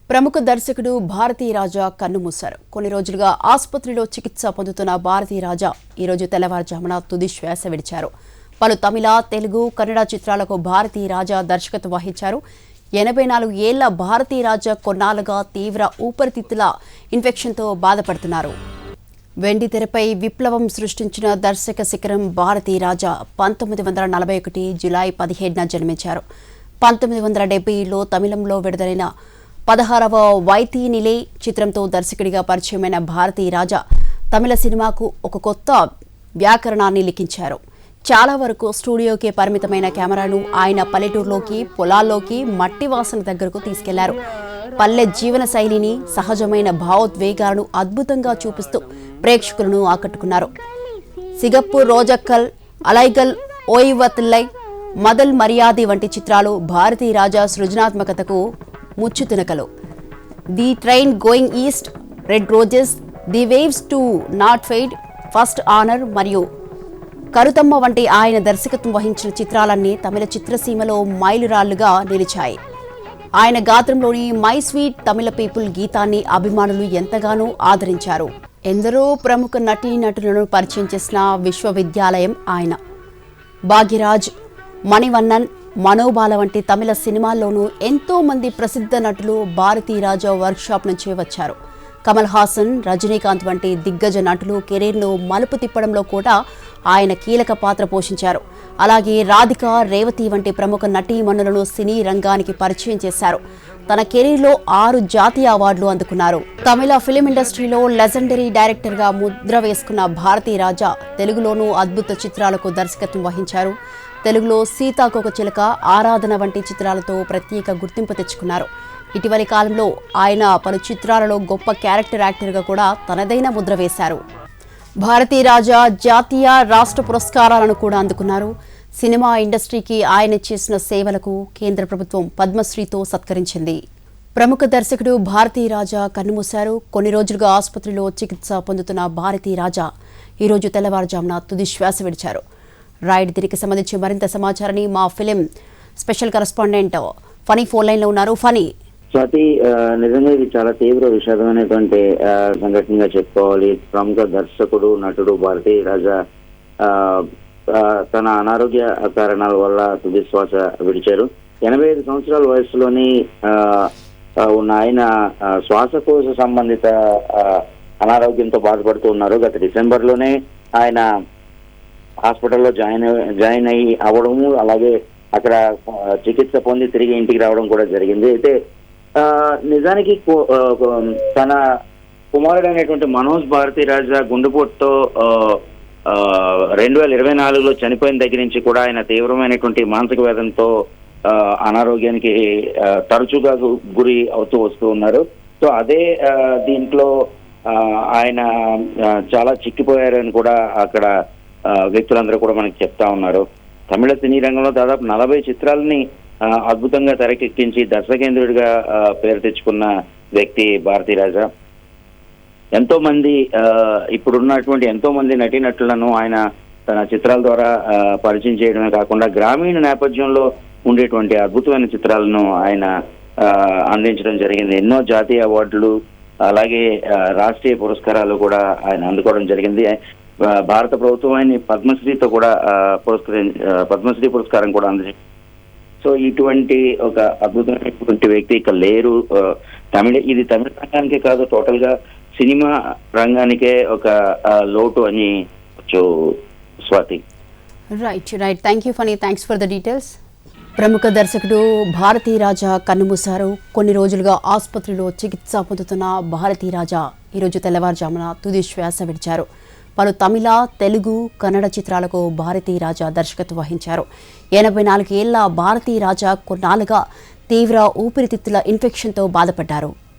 ప్రముఖ దర్శకుడు భారతీ రాజా కన్నుమూశారు. కొన్ని రోజులుగా ఆసుపత్రిలో చికిత్స పొందుతున్న భారతీ రాజా ఈ రోజు తెల్లవారుజామున తుది శ్వాస విడిచారు. పలు తమిళ, తెలుగు, కన్నడ చిత్రాలకు భారతీ రాజా దర్శకత్వం వహించారు. 84 ఏళ్ల భారతీ రాజా కొన్నాళ్లుగా తీవ్ర ఊపిరితిత్తుల ఇన్ఫెక్షన్తో బాధపడుతున్నారు. వెండి తెరపై విప్లవం సృష్టించిన దర్శక శిఖరం భారతీ రాజా 1941 జూలై 17న జన్మించారు. 1970లో తమిళంలో విడుదలైన 16వ వైతీ నిలే చిత్రంతో దర్శకుడిగా పరిచయమైన భారతీ రాజా తమిళ సినిమాకు ఒక కొత్త వ్యాకరణాన్ని లిఖించారు. చాలా వరకు స్టూడియోకే పరిమితమైన కెమెరాను ఆయన పల్లెటూరులోకి, పొలాల్లోకి, మట్టి వాసన దగ్గరకు తీసుకెళ్లారు. పల్లె జీవన శైలిని, సహజమైన భావోద్వేగాలను అద్భుతంగా చూపిస్తూ ప్రేక్షకులను ఆకట్టుకున్నారు. సిగప్పు రోజక్కల్, అలైగల్ ఓయివత్లై, మదల్ మర్యాది వంటి చిత్రాలు భారతీ రాజా సృజనాత్మకతకు ముచ్చుతునకలు. The train going east, red roses, the waves to not fade, first honour మరియు కరుతమ్మ వంటి ఆయన దర్శకత్వం వహించిన చిత్రాలన్నీ తమిళ చిత్రసీమలో మైలురాళ్లుగా నిలిచాయి. ఆయన గాత్రంలోని మై స్వీట్ తమిళ పీపుల్ గీతాన్ని అభిమానులు ఎంతగానో ఆదరించారు. ఎందరో ప్రముఖ నటీనటులను పరిచయం చేసిన విశ్వవిద్యాలయం ఆయన. భాగ్యరాజ్, మణివన్నన్, మనోబాల వంటి తమిళ సినిమాల్లోనూ ఎంతో మంది ప్రసిద్ధ నటులు భారతీ రాజా వర్క్షాప్ నుంచి వచ్చారు. కమల్ హాసన్, రజనీకాంత్ వంటి దిగ్గజ నటులు కెరీర్ను మలుపు తిప్పడంలో కూడా ఆయన కీలక పాత్ర పోషించారు. అలాగే రాధిక, రేవతి వంటి ప్రముఖ నటీమణులను సినీ రంగానికి పరిచయం చేశారు. తన కెరీర్లో 6 జాతీయ అవార్డులు అందుకున్నారు. తమిళ ఫిలిం ఇండస్ట్రీలో లెజెండరీ డైరెక్టర్గా ముద్ర వేసుకున్న భారతీ రాజా తెలుగులోనూ అద్భుత చిత్రాలకు దర్శకత్వం వహించారు. తెలుగులో సీతాకోక చిలక, ఆరాధన వంటి చిత్రాలతో ప్రత్యేక గుర్తింపు తెచ్చుకున్నారు. ఇటీవలి కాలంలో ఆయన పలు చిత్రాలలో గొప్ప క్యారెక్టర్ యాక్టర్గా కూడా తనదైన ముద్ర వేశారు. భారతీ రాజా జాతీయ, రాష్ట్ర పురస్కారాలను కూడా అందుకున్నారు. సినిమా ఇండస్ట్రీకి ఆయన చేసిన సేవలకు కేంద్ర ప్రభుత్వం పద్మశ్రీతో సత్కరించింది. ప్రముఖ దర్శకుడు భారతీ రాజా కన్నుమూశారు. కొన్ని రోజులుగా ఆసుపత్రిలో చికిత్స పొందుతున్న భారతీ రాజా ఈరోజు తెల్లవారుజామున తుది శ్వాస విడిచారు. రైట్, దీనికి సంబంధించి మరింత సమాచారాన్ని మా film special correspondent Phani phone line లో ఉన్నారు. ఫనీ, స్వాతి, నిజంగా ఇది చాలా తీవ్ర విషాదమైనటువంటి సంఘటనగా చెప్పుకోవాలి. ప్రముఖ దర్శకుడు, నటుడు భారతీ రాజా తన అనారోగ్య కారణాల వల్ల తుది శ్వాస విడిచారు. 85 సంవత్సరాల వయసులోని ఉన్న ఆయన శ్వాసకోశ సంబంధిత అనారోగ్యంతో బాధపడుతూ ఉన్నారు. గత డిసెంబర్లోనే ఆయన హాస్పిటల్లో జాయిన్ అయ్యి అవ్వడము, అలాగే అక్కడ చికిత్స పొంది తిరిగి ఇంటికి రావడం కూడా జరిగింది. అయితే నిజానికి తన కుమారుడు అనేటువంటి మనోజ్ భారతీ రాజా గుండెపోటుతో 2024లో చనిపోయిన దగ్గర నుంచి కూడా ఆయన తీవ్రమైనటువంటి మానసిక వేదనతో అనారోగ్యానికి తరచుగా గురి అవుతూ వస్తూ ఉన్నారు. సో అదే దీంట్లో ఆయన చాలా చిక్కిపోయారని కూడా అక్కడ వ్యక్తులందరూ కూడా మనకి చెప్తా ఉన్నారు. తమిళ సినీ రంగంలో దాదాపు 40 చిత్రాలని అద్భుతంగా తెరకెక్కించి దర్శకేంద్రుడిగా పేరు తెచ్చుకున్న వ్యక్తి భారతీ రాజా. ఎంతో మంది ఇప్పుడున్నటువంటి ఎంతో మంది నటీనటులను ఆయన తన చిత్రాల ద్వారా పరిచయం చేయడమే కాకుండా గ్రామీణ నేపథ్యంలో ఉండేటువంటి అద్భుతమైన చిత్రాలను ఆయన అందించడం జరిగింది. ఎన్నో జాతీయ అవార్డులు, అలాగే రాష్ట్రీయ పురస్కారాలు కూడా ఆయన అందుకోవడం జరిగింది. భారత ప్రభుత్వం ఆయన పద్మశ్రీతో కూడా పద్మశ్రీ పురస్కారం కూడా అందించింది. సో ఇటువంటి ఒక అద్భుతమైనటువంటి వ్యక్తి ఇక లేరు. ఇది తమిళ రంగానికే కాదు, టోటల్ గా సినిమా రంగానికే ఒక లోటు అని Swathi. Right, thank you Phani, thanks for the details. ప్రముఖ దర్శకుడు భారతీ రాజా కన్నుమూశారు. కొన్ని రోజులుగా ఆసుపత్రిలో చికిత్స పొందుతున్న భారతీ రాజా ఈరోజు తెల్లవారుజామున తుది శ్వాస విడిచారు. పలు తమిళ, తెలుగు, కన్నడ చిత్రాలకు భారతీ రాజా దర్శకత్వం వహించారు. 84 ఏళ్ల భారతీ రాజా కొన్నాళ్లుగా తీవ్ర ఊపిరితిత్తుల ఇన్ఫెక్షన్తో బాధపడ్డారు.